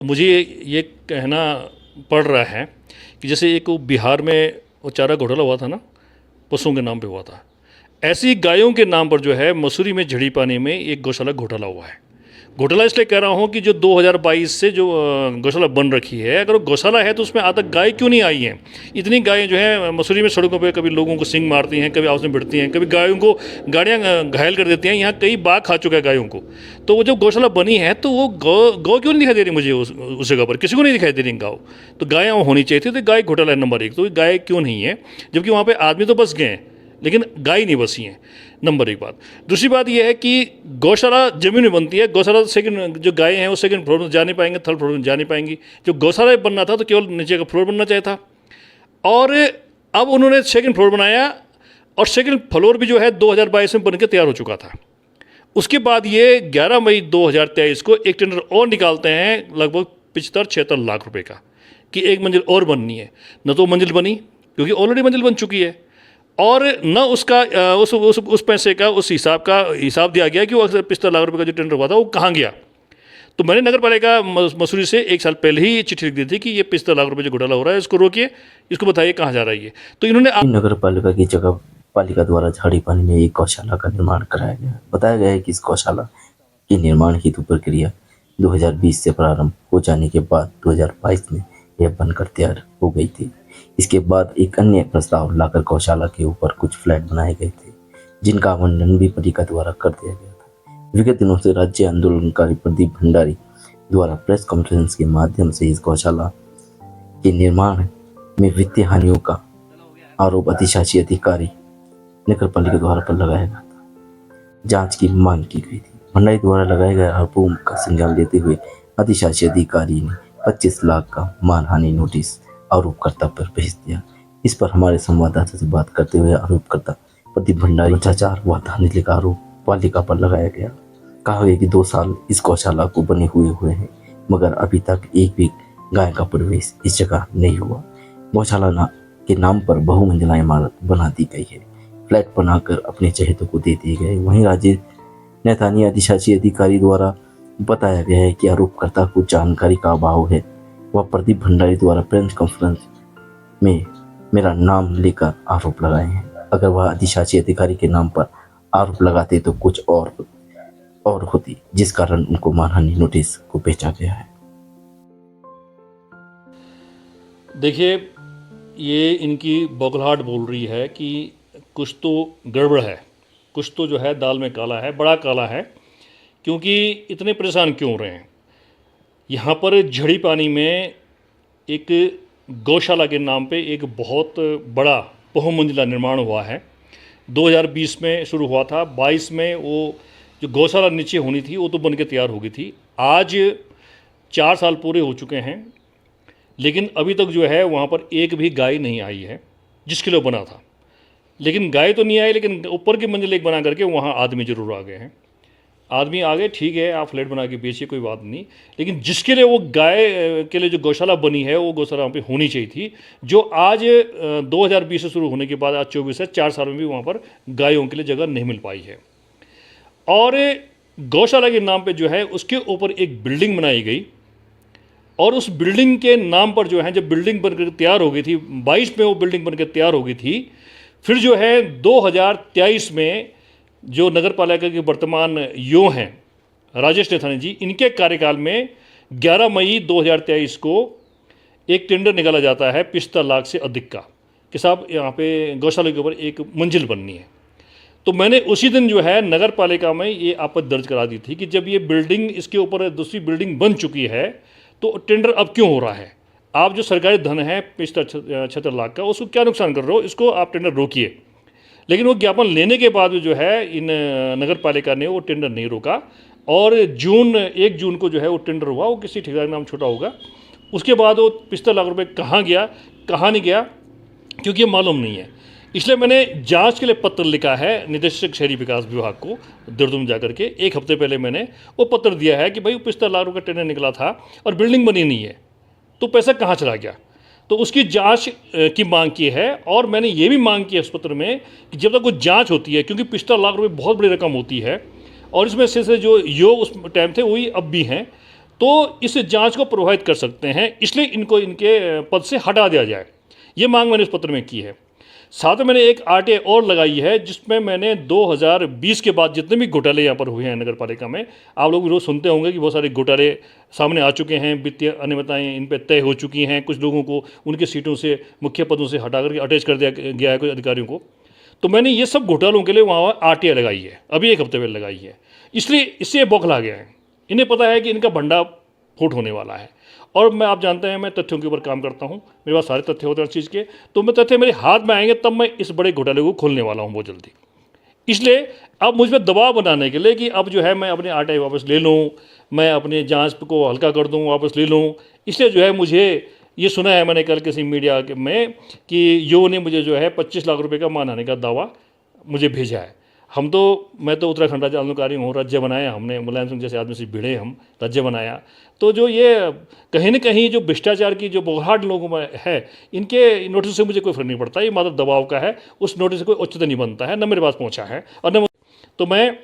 मुझे ये कहना पड़ रहा है कि जैसे एक वो बिहार में वो चारा घोटाला हुआ था ना, पशुओं के नाम पे हुआ था, ऐसे ही गायों के नाम पर जो है मसूरी में झड़ी पानी में एक गौशाला घोटाला हुआ है। घोटाला इसलिए कह रहा हूँ कि जो 2022 से जो गौशाला बन रखी है, अगर वो गौशाला है तो उसमें आज तक गाय क्यों नहीं आई हैं? इतनी गायें जो है मसूरी में सड़कों पे कभी लोगों को सिंग मारती हैं, कभी आपस में भिड़ती हैं, कभी गायों को गाड़ियाँ घायल कर देती हैं। यहाँ कई बाघ खा चुका है गायों को। तो वो जब गौशाला बनी है तो वो गौ क्यों नहीं दिखाई दे रही मुझे उस जगह पर? किसी को नहीं दिखाई दे रही गाँव। तो गायें वहाँ होनी चाहिए थी। तो गाय घोटाला है नंबर एक। तो गाय क्यों नहीं है, जबकि वहाँ पर आदमी तो बस गए हैं लेकिन गाय नहीं बसी हैं। नंबर एक बात। दूसरी बात यह है कि गौशाला ज़मीन में बनती है। गौशाला सेकंड जो गायें हैं वो सेकंड फ्लोर में जा नहीं पाएंगे, थर्ड फ्लोर में जा नहीं पाएंगी। जो गौशाला बनना था तो केवल नीचे का फ्लोर बनना चाहिए था, और अब उन्होंने सेकंड फ्लोर बनाया, और सेकंड फ्लोर भी जो है 2022 में बन के तैयार हो चुका था। उसके बाद ये 11 मई 2023 को एक टेंडर और निकालते हैं लगभग 75-76 लाख रुपए का, कि एक मंजिल और बननी है। न तो मंजिल बनी क्योंकि ऑलरेडी मंजिल बन चुकी है, और न उसका उस पैसे का उस हिसाब दिया गया कि वो 75 लाख रुपए का जो टेंडर हुआ था वो कहाँ गया। तो मैंने नगर पालिका मसूरी से 1 साल पहले ही चिट्ठी लिख दी थी कि ये 75 लाख रुपए जो घोटाला हो रहा है इसको रोकिए, इसको बताइए कहाँ जा रही है। तो इन्होंने नगर पालिका की जगह पालिका द्वारा झाड़ी पानी में एक गौशाला का निर्माण कराया गया। बताया गया है कि इस गौशाला के निर्माण हेतु प्रक्रिया 2020 से प्रारंभ हो जाने के बाद 2022 में यह बनकर तैयार हो गई थी। इसके बाद एक अन्य प्रस्ताव लाकर गौशाला के ऊपर कुछ फ्लैट बनाए गए थे, जिनका आवंटन भी पालिका द्वारा कर दिया गया था। विगत दिनों से राज्य आंदोलनकारी प्रदीप भंडारी द्वारा प्रेस कॉन्फ्रेंस के माध्यम से इस गौशाला के निर्माण में वित्तीय हानियों का आरोप अधिशासी अधिकारी नगर पालिका द्वारा पर लगाया गया था। जांच की मांग की गई थी। भंडारी द्वारा लगाए गए आरोपों का संज्ञान लेते हुए अधिशासी अधिकारी ने 25 लाख का मानहानि नोटिस आरोपकर्ता पर भेज दिया। इस पर हमारे संवाददाता से बात करते हुए आरोपकर्ता प्रदीप भंडारी भ्रष्टाचार व धांधली का आरोप पालिका पर लगाया गया। कहा गया कि 2 साल इस गौशाला को बने हुए हैं, मगर अभी तक एक भी गाय का प्रवेश इस जगह नहीं हुआ। गौशाला के नाम पर बहुमंजिला इमारत बना दी गई है, फ्लैट बनाकर अपने चहेतों को दे दिए गए। वहीं राज्य नैथानी अधिशासी अधिकारी द्वारा बताया गया है कि आरोपकर्ता को जानकारी का अभाव है। वह प्रदीप भंडारी द्वारा प्रेस कॉन्फ्रेंस में मेरा नाम लेकर आरोप लगाए हैं। अगर वह अधिशासी अधिकारी के नाम पर आरोप लगाते तो कुछ और होती, जिस कारण उनको मानहानि नोटिस को भेजा गया है। देखिए, ये इनकी बौखलाहट बोल रही है कि कुछ तो गड़बड़ है, कुछ तो जो है दाल में काला है, बड़ा काला है। क्योंकि इतने परेशान क्यों हो रहे हैं? यहाँ पर झड़ी पानी में एक गौशाला के नाम पे एक बहुत बड़ा बहुमंजिला निर्माण हुआ है। 2020 में शुरू हुआ था, 22 में वो जो गौशाला नीचे होनी थी वो तो बन के तैयार हो गई थी। आज 4 साल पूरे हो चुके हैं, लेकिन अभी तक जो है वहाँ पर एक भी गाय नहीं आई है जिसके लिए बना था। लेकिन गाय तो नहीं आई, लेकिन ऊपर की मंजिल एक बना करके वहाँ आदमी ज़रूर आ गए हैं। आदमी आ गए, ठीक है, आप फ्लैट बना के बेचिए, कोई बात नहीं, लेकिन जिसके लिए वो गाय के लिए जो गौशाला बनी है वो गौशाला वहाँ पे होनी चाहिए थी, जो आज 2020 से शुरू होने के बाद आज 24 है, 4 साल में भी वहाँ पर गायों के लिए जगह नहीं मिल पाई है। और गौशाला के नाम पे जो है उसके ऊपर एक बिल्डिंग बनाई गई, और उस बिल्डिंग के नाम पर जो है जब बिल्डिंग बनकर तैयार हो गई थी, 22 में वो बिल्डिंग बनकर तैयार हो गई थी, फिर जो है 2023 में जो नगर पालिका के वर्तमान यो हैं राजेश नेथानी जी, इनके कार्यकाल में 11 मई 2023 को एक टेंडर निकाला जाता है 75 लाख से अधिक का, कि साहब यहाँ पे गौशाला के ऊपर एक मंजिल बननी है। तो मैंने उसी दिन जो है नगर पालिका में ये आपत्ति दर्ज करा दी थी कि जब ये बिल्डिंग इसके ऊपर दूसरी बिल्डिंग बन चुकी है तो टेंडर अब क्यों हो रहा है? आप जो सरकारी धन है 75 लाख का, उसको क्या नुकसान कर रहे हो? इसको आप टेंडर रोकिए। लेकिन वो ज्ञापन लेने के बाद जो है इन नगर पालिका ने वो टेंडर नहीं रोका, और 1 जून को जो है वो टेंडर हुआ, वो किसी ठेकेदार का नाम छोटा होगा। उसके बाद वो 75 लाख रुपये कहाँ गया, कहाँ नहीं गया, क्योंकि ये मालूम नहीं है। इसलिए मैंने जांच के लिए पत्र लिखा है निदेशक शहरी विकास विभाग को देहरादून जाकर के। 1 हफ्ते पहले मैंने वो पत्र दिया है कि भाई 75 लाख रुपये टेंडर निकला था और बिल्डिंग बनी नहीं है, तो पैसा कहाँ चला गया? तो उसकी जांच की मांग की है। और मैंने ये भी मांग की है उस पत्र में कि जब तक कोई जांच होती है, क्योंकि 75 लाख रुपये बहुत बड़ी रकम होती है, और इसमें से जो योग उस टाइम थे वही अब भी हैं, तो इस जांच को प्रभावित कर सकते हैं, इसलिए इनको इनके पद से हटा दिया जाए। ये मांग मैंने इस पत्र में की है। साथ में मैंने एक आरटीआई और लगाई है, जिसमें मैंने 2020 के बाद जितने भी घोटाले यहाँ पर हुए हैं नगर पालिका में, आप लोग रोज़ सुनते होंगे कि बहुत सारे घोटाले सामने आ चुके हैं, वित्तीय अनियमितताएं इन पर तय हो चुकी हैं, कुछ लोगों को उनके सीटों से, मुख्य पदों से हटा करके अटैच कर दिया गया है कुछ अधिकारियों को। तो मैंने ये सब घोटालों के लिए वहाँ आरटीआई लगाई है, अभी एक हफ्ते पहले लगाई है। इसलिए इससे ये बौखला गया है, इन्हें पता है कि इनका भंडा फूट होने वाला है। और मैं, आप जानते हैं, मैं तथ्यों के ऊपर काम करता हूँ, मेरे पास सारे तथ्य होते हैं हर चीज़ के, तो मैं तथ्य मेरे हाथ में आएंगे तब मैं इस बड़े घोटाले को खोलने वाला हूँ बहुत जल्दी। इसलिए अब मुझ पर दबाव बनाने के लिए कि अब जो है मैं अपने आरटीआई वापस ले लूँ, मैं अपने जांच को हल्का कर दूँ, वापस ले लूँ, इसलिए जो है मुझे ये सुना है मैंने कल किसी मीडिया में कि यो ने मुझे जो है 25 लाख रुपए का मानहानि का दावा मुझे भेजा है। मैं तो उत्तराखंड राज्य आंदोलनकारी हूँ, राज्य बनाया हमने, मुलायम सिंह जैसे आदमी से भिड़े हम, राज्य बनाया। तो जो ये कहीं ना कहीं जो भ्रष्टाचार की जो बौखलाहट लोगों में है, इनके नोटिस से मुझे कोई फर्क नहीं पड़ता, ये मात्र दबाव का है, उस नोटिस से कोई औचित्य नहीं बनता है, न मेरे पास पहुँचा है और न। तो मैं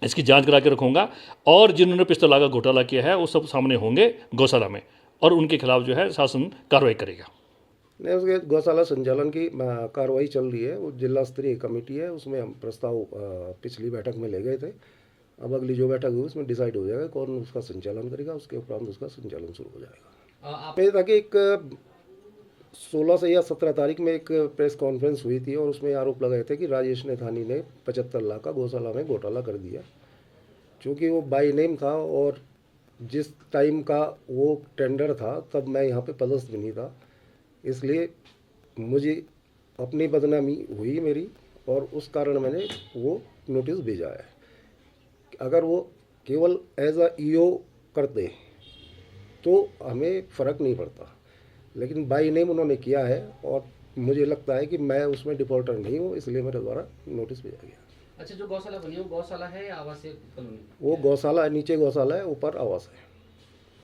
इसकी जांच करा के रखूँगा, और जिन्होंने पिस्तौला का घोटाला किया है वो सब सामने होंगे गौशाला में, और उनके खिलाफ जो है शासन कार्रवाई करेगा। नहीं, उसके गौशाला संचालन की कार्रवाई चल रही है, वो जिला स्तरीय कमेटी है, उसमें हम प्रस्ताव पिछली बैठक में ले गए थे। अब अगली जो बैठक हुई उसमें डिसाइड हो जाएगा कौन उसका संचालन करेगा, उसके उपरांत उसका संचालन शुरू हो जाएगा। मेरे ताकि एक 16 से या 17 तारीख में एक प्रेस कॉन्फ्रेंस हुई थी और उसमें आरोप लगाए थे कि राजेश नेथानी ने 75 लाख का गौशाला में घोटाला कर दिया। चूँकि वो बाई नेम था और जिस टाइम का वो टेंडर था तब मैं यहाँ पे पदस्थ भी नहीं था, इसलिए मुझे अपनी बदनामी हुई मेरी, और उस कारण मैंने वो नोटिस भेजा है। अगर वो केवल एज अ ईओ करते तो हमें फ़र्क नहीं पड़ता, लेकिन बाई नेम उन्होंने किया है और मुझे लगता है कि मैं उसमें डिफॉल्टर नहीं हूँ, इसलिए मेरे द्वारा नोटिस भेजा गया। अच्छा, जो गौशाला बनी है वो गौशाला है या आवासीय कॉलोनी? वो गौशाला है, नीचे गौशाला है, ऊपर आवास है।